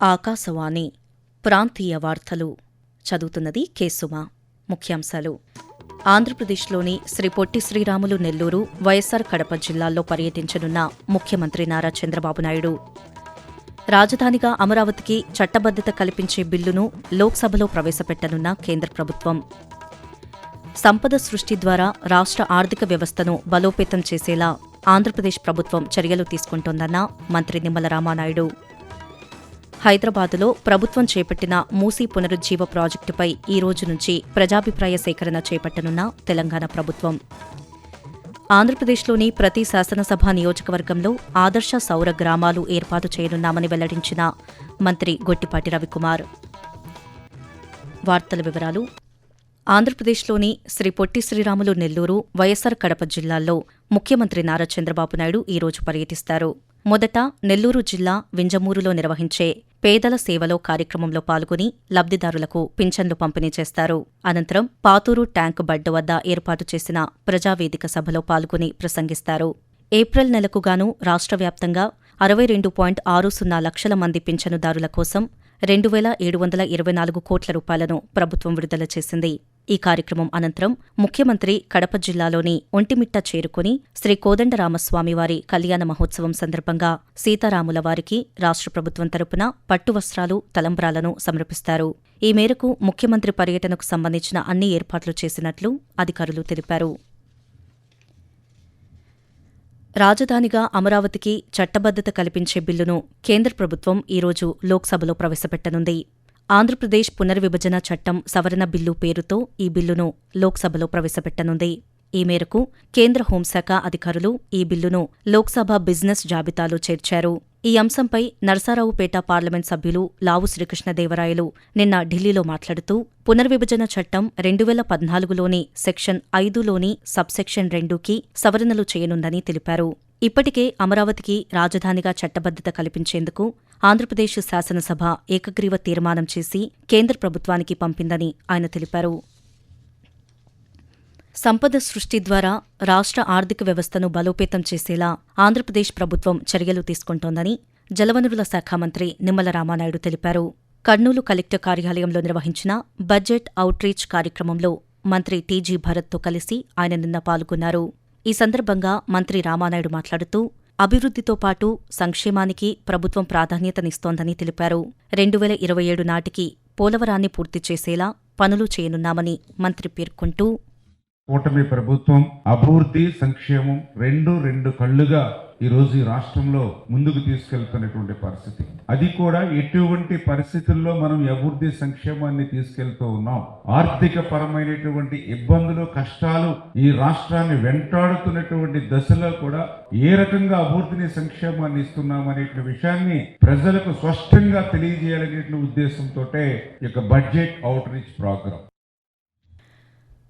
ఆకాశవాణి ప్రాంతీయ వార్తలు చదువుతున్నది కేసుమ. ముఖ్యాంశాలు: ఆంధ్రప్రదేశ్లోని శ్రీ పొట్టి శ్రీరాములు నెల్లూరు, వైఎస్సార్ కడప జిల్లాల్లో పర్యటించనున్న ముఖ్యమంత్రి నారా చంద్రబాబు నాయుడు. రాజధానిగా అమరావతికి చట్టబద్దత కల్పించే బిల్లును లోక్సభలో ప్రవేశపెట్టనున్న కేంద్ర ప్రభుత్వం. సంపద సృష్టి ద్వారా రాష్ట్ర ఆర్థిక వ్యవస్థను బలోపేతం చేసేలా ఆంధ్రప్రదేశ్ ప్రభుత్వం చర్యలు తీసుకుంటోందన్న మంత్రి నిమ్మల రామానాయుడు. హైదరాబాదులో ప్రభుత్వం చేపట్టిన మూసీ పునరుజ్జీవ ప్రాజెక్టుపై ఈ రోజు నుంచి ప్రజాభిప్రాయ సేకరణ చేపట్టనున్న తెలంగాణ ప్రభుత్వం. ఆంధ్రప్రదేశ్లోని ప్రతి శాసనసభ నియోజకవర్గంలో ఆదర్శ సౌర గ్రామాలు ఏర్పాటు చేయనున్నామని వెల్లడించిన మంత్రి గొట్టిపాటి రవికుమార్. వార్తల వివరాలు: ఆంధ్రప్రదేశ్లోని శ్రీ పొట్టి శ్రీరాములు నెల్లూరు, వైఎస్సార్ కడప జిల్లాల్లో ముఖ్యమంత్రి నారా చంద్రబాబు నాయుడు ఈరోజు పర్యటిస్తారు. మొదట నెల్లూరు జిల్లా వింజమూరులో నిర్వహించే పేదల సేవలో కార్యక్రమంలో పాల్గొని లబ్దిదారులకు పింఛన్లు పంపిణీ చేస్తారు. అనంతరం పాతూరు ట్యాంక్ బడ్డు వద్ద ఏర్పాటు చేసిన ప్రజావేదిక సభలో పాల్గొని ప్రసంగిస్తారు. ఏప్రిల్ నెలకుగాను రాష్ట్ర వ్యాప్తంగా 62.60 లక్షల మంది పింఛనుదారుల కోసం 2,724 కోట్ల రూపాయలను ప్రభుత్వం విడుదల చేసింది. ఈ కార్యక్రమం అనంతరం ముఖ్యమంత్రి కడప జిల్లాలోని ఒంటిమిట్ట చేరుకుని శ్రీ కోదండరామస్వామివారి కళ్యాణ మహోత్సవం సందర్భంగా సీతారాముల వారికి రాష్ట్ర ప్రభుత్వం తరపున పట్టువస్త్రాలు, తలంబ్రాలను సమర్పిస్తారు. ఈ మేరకు ముఖ్యమంత్రి పర్యటనకు సంబంధించిన అన్ని ఏర్పాట్లు చేసినట్లు అధికారులు తెలిపారు. రాజధానిగా అమరావతికి చట్టబద్దత కల్పించే బిల్లును కేంద్ర ప్రభుత్వం ఈరోజు లోక్సభలో ప్రవేశపెట్టనుంది. ఆంధ్రప్రదేశ్ పునర్విభజన చట్టం సవరణ బిల్లు పేరుతో ఈ బిల్లును లోక్సభలో ప్రవేశపెట్టనుంది. ఈ మేరకు కేంద్ర హోంశాఖ అధికారులు ఈ బిల్లును లోక్సభ బిజినెస్ జాబితాలో చేర్చారు. ఈ అంశంపై నరసరావుపేట పార్లమెంట్ సభ్యులు లావు శ్రీకృష్ణదేవరాయలు నిన్న ఢిల్లీలో మాట్లాడుతూ, పునర్విభజన చట్టం 2014లోని సెక్షన్ 5లోని సబ్సెక్షన్ 2కి సవరణలు చేయనుందని తెలిపారు. ఇప్పటికే అమరావతికి రాజధానిగా చట్టబద్దత కల్పించేందుకు ఆంధ్రప్రదేశ్ శాసనసభ ఏకగ్రీవ తీర్మానం చేసి కేంద్ర ప్రభుత్వానికి పంపిందని ఆయన తెలిపారు. సంపద సృష్టి ద్వారా రాష్ట్ర ఆర్థిక వ్యవస్థను బలోపేతం చేసేలా ఆంధ్రప్రదేశ్ ప్రభుత్వం చర్యలు తీసుకుంటోందని జలవనరుల శాఖ మంత్రి నిమ్మల రామానాయుడు తెలిపారు. కర్నూలు కలెక్టర్ కార్యాలయంలో నిర్వహించిన బడ్జెట్ అవుట్రీచ్ కార్యక్రమంలో మంత్రి టీజీ భరత్తో కలిసి ఆయన నిన్న పాల్గొన్నారు. ఈ సందర్భంగా మంత్రి రామానాయుడు మాట్లాడుతూ, అభివృద్ధితో పాటు సంక్షేమానికి ప్రభుత్వం ప్రాధాన్యతనిస్తోందని తెలిపారు. 2027 నాటికి పోలవరాన్ని పూర్తి చేసేలా పనులు చేయనున్నామని మంత్రి పేర్కొంటూ, కూటమి ప్రభుత్వం అభివృద్ధి, సంక్షేమం రెండు కళ్ళుగా ఈ రోజు ఈ రాష్ట్రంలో ముందుకు తీసుకెళ్తున్నటువంటి పరిస్థితి. అది కూడా ఎటువంటి పరిస్థితుల్లో మనం అభివృద్ధి, సంక్షేమాన్ని తీసుకెళ్తూ ఉన్నాం. ఆర్థిక పరమైనటువంటి ఇబ్బందులు, కష్టాలు ఈ రాష్ట్రాన్ని వెంటాడుతున్నటువంటి దశలో కూడా ఏ రకంగా అభివృద్ధిని, సంక్షేమాన్ని ఇస్తున్నామనే విషయాన్ని ప్రజలకు స్పష్టంగా తెలియజేయాలనే ఉద్దేశంతో ఈ యొక్క budget outreach programme.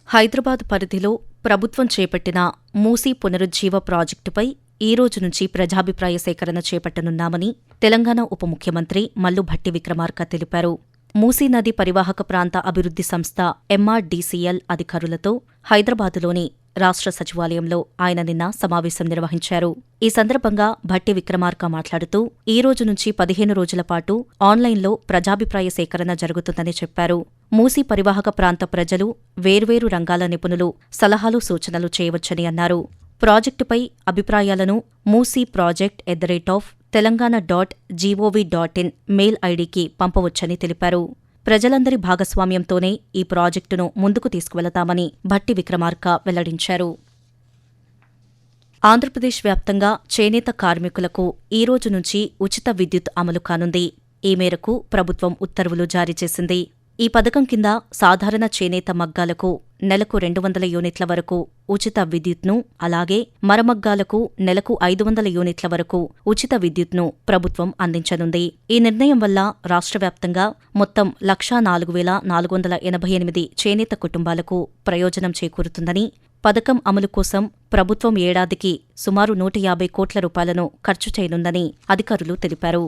Hyderabad పరిధిలో ప్రభుత్వం చేపట్టిన మూసీ పునరుజ్జీవ ప్రాజెక్టుపై ఈ రోజు నుంచి ప్రజాభిప్రాయ సేకరణ చేపట్టనున్నామని తెలంగాణ ఉప ముఖ్యమంత్రి మల్లు భట్టి విక్రమార్క తెలిపారు. మూసీ నది పరివాహక ప్రాంత అభివృద్ధి సంస్థ MRDCL అధికారులతో హైదరాబాదులోని రాష్ట్ర సచివాలయంలో ఆయన నిన్న సమావేశం నిర్వహించారు. ఈ సందర్భంగా భట్టి విక్రమార్క మాట్లాడుతూ, ఈ రోజు నుంచి 15 రోజుల పాటు ఆన్లైన్లో ప్రజాభిప్రాయ సేకరణ జరుగుతుందని చెప్పారు. మూసీ పరివాహక ప్రాంత ప్రజలు, వేర్వేరు రంగాల నిపుణులు సలహాలు, సూచనలు చేయవచ్చని అన్నారు. ప్రాజెక్టుపై అభిప్రాయాలను mooseeproject@telangaana.gov.in మెయిల్ ఐడీకి పంపవచ్చని తెలిపారు. ప్రజలందరి భాగస్వామ్యంతోనే ఈ ప్రాజెక్టును ముందుకు తీసుకువెళతామని భట్టి విక్రమార్క వెల్లడించారు. ఆంధ్రప్రదేశ్ వ్యాప్తంగా చేనేత కార్మికులకు ఈ రోజు నుంచి ఉచిత విద్యుత్ అమలు కానుంది. ఈ మేరకు ప్రభుత్వం ఉత్తర్వులు జారీ చేసింది. ఈ పథకం కింద సాధారణ చేనేత మగ్గాలకు నెలకు 200 యూనిట్ల వరకు ఉచిత విద్యుత్ను, అలాగే మరమగ్గాలకు నెలకు 500 యూనిట్ల వరకు ఉచిత విద్యుత్ను ప్రభుత్వం అందించనుంది. ఈ నిర్ణయం వల్ల రాష్ట్ర వ్యాప్తంగా మొత్తం 1,04,488 చేనేత కుటుంబాలకు ప్రయోజనం చేకూరుతుందని, పథకం అమలు కోసం ప్రభుత్వం ఏడాదికి సుమారు 150 కోట్ల రూపాయలను ఖర్చు చేయనుందని అధికారులు తెలిపారు.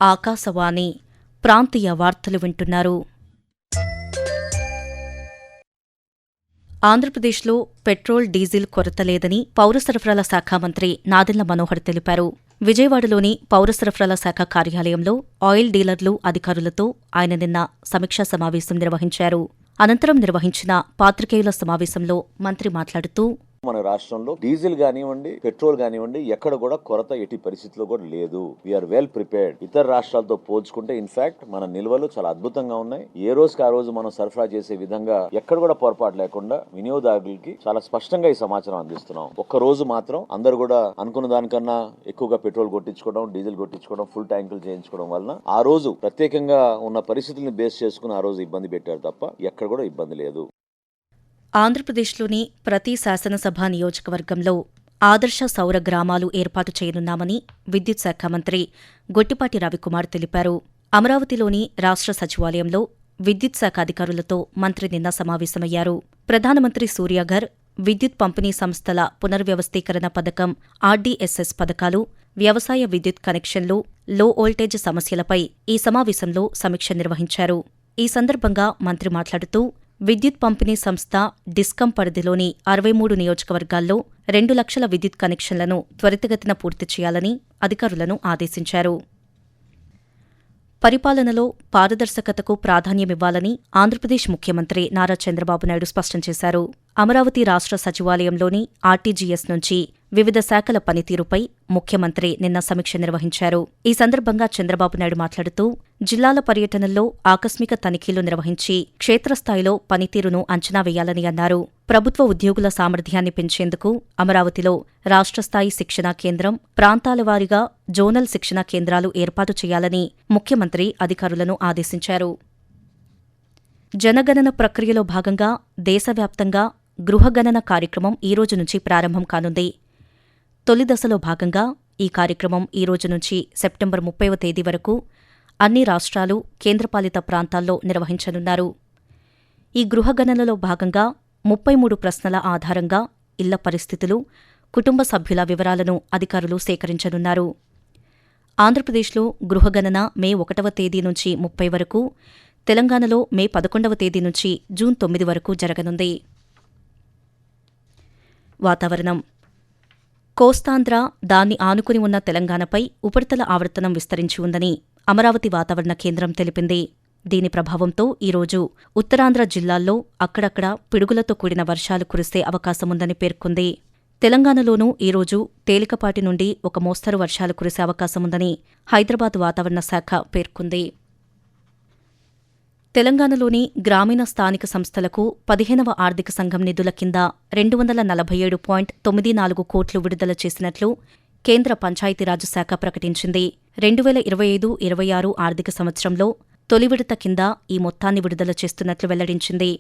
ఆకాశవాణి ప్రాంతీయ వార్తలు వింటున్నారు. ఆంధ్రప్రదేశ్లో పెట్రోల్, డీజిల్ కొరత లేదని పౌర సరఫరాల శాఖ మంత్రి నాదెండ్ల మనోహర్ తెలిపారు. విజయవాడలోని పౌర సరఫరాల శాఖ కార్యాలయంలో ఆయిల్ డీలర్లు అధికారులతో ఆయన నిన్న సమీక్షా సమావేశం నిర్వహించారు. అనంతరం నిర్వహించిన పాత్రికేయుల సమావేశంలో మంత్రి మాట్లాడుతూ, మన రాష్ట్రంలో డీజిల్ కానివ్వండి, పెట్రోల్ కానివ్వండి, ఎక్కడ కూడా కొరత ఎట్టి పరిస్థితిలో కూడా లేదు. We're well prepared. ఇతర రాష్ట్రాలతో పోల్చుకుంటే ఇన్ఫాక్ట్ మన నిల్వలు చాలా అద్భుతంగా ఉన్నాయి. ఏ రోజుకి ఆ రోజు మనం సరఫరా చేసే విధంగా ఎక్కడ కూడా పొరపాటు లేకుండా వినియోగదారులకి చాలా స్పష్టంగా ఈ సమాచారం అందిస్తున్నాం. ఒక్క రోజు మాత్రం అందరూ కూడా అనుకున్న దానికన్నా ఎక్కువగా పెట్రోల్ కొట్టించుకోవడం, డీజిల్ కొట్టించుకోవడం, ఫుల్ ట్యాంకులు చేయించుకోవడం వలన ఆ రోజు ప్రత్యేకంగా ఉన్న పరిస్థితులను బేస్ చేసుకుని ఆ రోజు ఇబ్బంది పెట్టారు తప్ప ఎక్కడ కూడా ఇబ్బంది లేదు. ఆంధ్రప్రదేశ్లోని ప్రతి శాసనసభ నియోజకవర్గంలో ఆదర్శ సౌర గ్రామాలు ఏర్పాటు చేయనున్నామని విద్యుత్ శాఖ మంత్రి గొట్టిపాటి రవికుమార్ తెలిపారు. అమరావతిలోని రాష్ట్ర సచివాలయంలో విద్యుత్ శాఖ అధికారులతో మంత్రి నిన్న సమావేశమయ్యారు. ప్రధానమంత్రి సూర్యఘర్, విద్యుత్ పంపిణీ సంస్థల పునర్వ్యవస్థీకరణ పథకం, ఆర్డీఎస్ఎస్ పథకాలు, వ్యవసాయ విద్యుత్ కనెక్షన్లు, లో వోల్టేజ్ సమస్యలపై ఈ సమావేశంలో సమీక్ష నిర్వహించారు. ఈ సందర్భంగా మంత్రి మాట్లాడుతూ, విద్యుత్ పంపిణీ సంస్థ డిస్కం పరిధిలోని 63 నియోజకవర్గాల్లో 2 లక్షల విద్యుత్ కనెక్షన్లను త్వరితగతిన పూర్తి చేయాలని అధికారులను ఆదేశించారు. పరిపాలనలో పారదర్శకతకు ప్రాధాన్యమివ్వాలని ఆంధ్రప్రదేశ్ ముఖ్యమంత్రి నారా చంద్రబాబు నాయుడు స్పష్టం చేశారు. అమరావతి రాష్ట్ర సచివాలయంలోని ఆర్టీజీఎస్ నుంచి వివిధ శాఖల పనితీరుపై ముఖ్యమంత్రి నిన్న సమీక్ష నిర్వహించారు. ఈ సందర్భంగా చంద్రబాబు నాయుడు మాట్లాడుతూ, జిల్లాల పర్యటనల్లో ఆకస్మిక తనిఖీలు నిర్వహించి క్షేత్రస్థాయిలో పనితీరును అంచనా వేయాలని అన్నారు. ప్రభుత్వ ఉద్యోగుల సామర్థ్యాన్ని పెంచేందుకు అమరావతిలో రాష్ట్రస్థాయి శిక్షణా కేంద్రం, ప్రాంతాల వారీగా జోనల్ శిక్షణా కేంద్రాలు ఏర్పాటు చేయాలని ముఖ్యమంత్రి అధికారులను ఆదేశించారు. జనగణన ప్రక్రియలో భాగంగా దేశవ్యాప్తంగా గృహగణన కార్యక్రమం ఈ రోజు నుంచి ప్రారంభం కానుంది. తొలి దశలో భాగంగా ఈ కార్యక్రమం ఈ రోజు నుంచి సెప్టెంబర్ 30వ తేదీ వరకు అన్ని రాష్ట్రాలు, కేంద్రపాలిత ప్రాంతాల్లో నిర్వహించనున్నారు. ఈ గృహగణనలో భాగంగా 33 ప్రశ్నల ఆధారంగా ఇళ్ల పరిస్థితులు, కుటుంబ సభ్యుల వివరాలను అధికారులు సేకరించనున్నారు. ఆంధ్రప్రదేశ్లో గృహగణన మే 1వ తేదీ నుంచి 30 వరకు, తెలంగాణలో మే 11వ తేదీ నుంచి జూన్ 9 వరకు జరగనుంది. వాతావరణం. కోస్తాంధ్ర, దాన్ని ఆనుకుని ఉన్న తెలంగాణపై ఉపరితల ఆవర్తనం విస్తరించి ఉందని అమరావతి వాతావరణ కేంద్రం తెలిపింది. దీని ప్రభావంతో ఈరోజు ఉత్తరాంధ్ర జిల్లాల్లో అక్కడక్కడ పిడుగులతో కూడిన వర్షాలు కురిసే అవకాశముందని పేర్కొంది. తెలంగాణలోనూ ఈరోజు తేలికపాటి నుండి ఒక మోస్తరు వర్షాలు కురిసే అవకాశముందని హైదరాబాద్ వాతావరణ శాఖ పేర్కొంది. తెలంగాణలోని గ్రామీణ స్థానిక సంస్థలకు 15వ ఆర్థిక సంఘం నిధుల కింద 247.94 కోట్లు విడుదల చేసినట్లు కేంద్ర పంచాయతీరాజ్ శాఖ ప్రకటించింది. 2025-26 ఆర్థిక సంవత్సరంలో తొలి విడత కింద ఈ మొత్తాన్ని విడుదల చేస్తున్నట్లు వెల్లడించింది.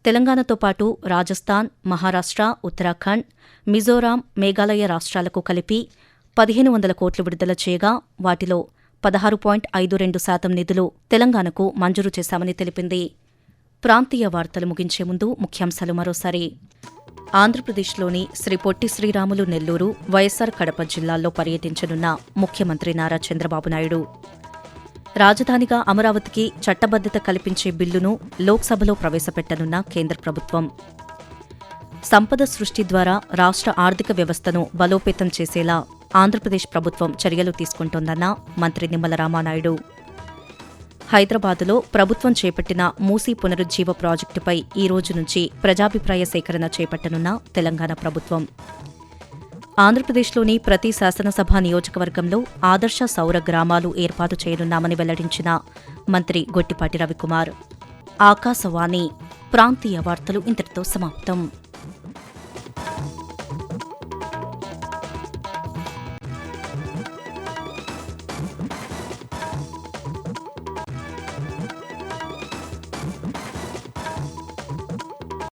తెలంగాణతో పాటు రాజస్థాన్, మహారాష్ట్ర, ఉత్తరాఖండ్, మిజోరాం, మేఘాలయ రాష్ట్రాలకు కలిపి 1500 కోట్లు విడుదల చేయగా వాటిలో 16.52% నిధులు తెలంగాణకు మంజూరు చేశామని తెలిపింది. ప్రాంతీయ వార్తలు ముగించే ముందు ముఖ్యాంశాలు మరోసారి. ఆంధ్రప్రదేశ్లోని శ్రీ పొట్టి శ్రీరాములు నెల్లూరు, వైఎస్సార్ కడప జిల్లాల్లో పర్యటించనున్న ముఖ్యమంత్రి నారా చంద్రబాబు నాయుడు. రాజధానిగా అమరావతికి చట్టబద్దత కల్పించే బిల్లును లోక్సభలో ప్రవేశపెట్టనున్న కేంద్ర ప్రభుత్వం. సంపద సృష్టి ద్వారా రాష్ట్ర ఆర్థిక వ్యవస్థను బలోపేతం చేసేలా ఆంధ్రప్రదేశ్ ప్రభుత్వం చర్యలు తీసుకుంటోందన్న మంత్రి నిమ్మల రామానాయుడు. హైదరాబాదులో ప్రభుత్వం చేపట్టిన మూసీ పునరుజ్జీవ ప్రాజెక్టుపై ఈ రోజు నుంచి ప్రజాభిప్రాయ సేకరణ చేపట్టనున్న తెలంగాణ ప్రభుత్వం. ఆంధ్రప్రదేశ్లోని ప్రతి శాసనసభ నియోజకవర్గంలో ఆదర్శ సౌర గ్రామాలు ఏర్పాటు చేయనున్నామని వెల్లడించిన మంత్రి గొట్టిపాటి రవికుమార్. ఆకాశవాణి ప్రాంతీయ వార్తలు ఇంతటితో సమాప్తం.